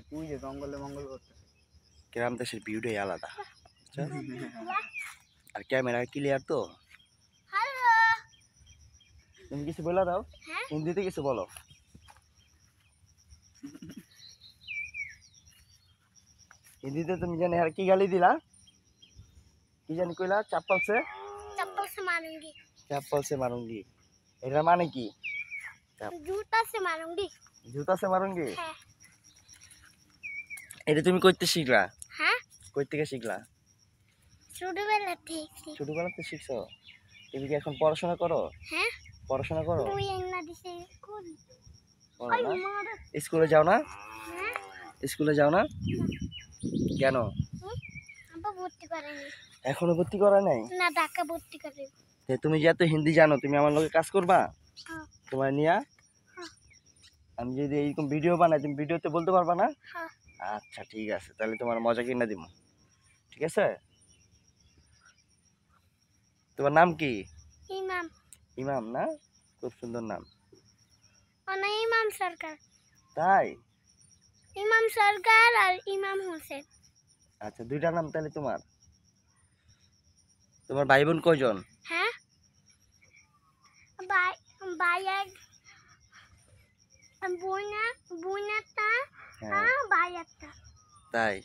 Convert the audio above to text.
তুই যে জঙ্গলে মঙ্গল করতে গ্রাম দেশের ভিউটাই আলাদা, বুঝছো? আর ক্যামেরা ক্লিয়ার তো। তুমি কিছু বলে দাও, হিন্দিতে কিছু বলো। हिंदी तुम जाने यार की गाली दिला की जानी कइला चप्पल से मारूंगी। चप्पल से मारूंगी एटा माने की जूता से मारूंगी। जूता से मारूंगी এটা তুমি কইতে শিখলা? হ্যাঁ, কই থেকে শিখলা? ছোটবেলা থেকে। ছোটবেলাতে শিখছো? তুমি কি এখন পড়াশোনা করো? হ্যাঁ, পড়াশোনা করো? তুই না দিছে করি। ওই স্কুলে যাও না? হ্যাঁ, স্কুলে যাও না কেন? আব্বা ভর্তি করেনি। এখনো ভর্তি করা নাই? না, ঢাকা ভর্তি করে। তুমি যেহেতু হিন্দি জানো, তুমি আমার লগে কাজ করবা? হ্যাঁ। তোমার নিয়া আমি যদি এইরকম ভিডিও বানাই, তুমি ভিডিওতে বলতে পারবা না? হ্যাঁ। আচ্ছা ঠিক আছে, তাহলে তোমার মজা কিনা দিব, ঠিক আছে? তোমার নাম কি? ইমাম। ইমাম না? খুব সুন্দর নাম। না, ইমাম সরকার। তাই? ইমাম সরকার আর ইমাম হোসেন। আচ্ছা, দুইটা নাম তাহলে তোমার। তোমার ভাই বোন কয়জন? হ্যাঁ, ভাই ভাই এক, বোন একটা, ভাই একটা। তাই?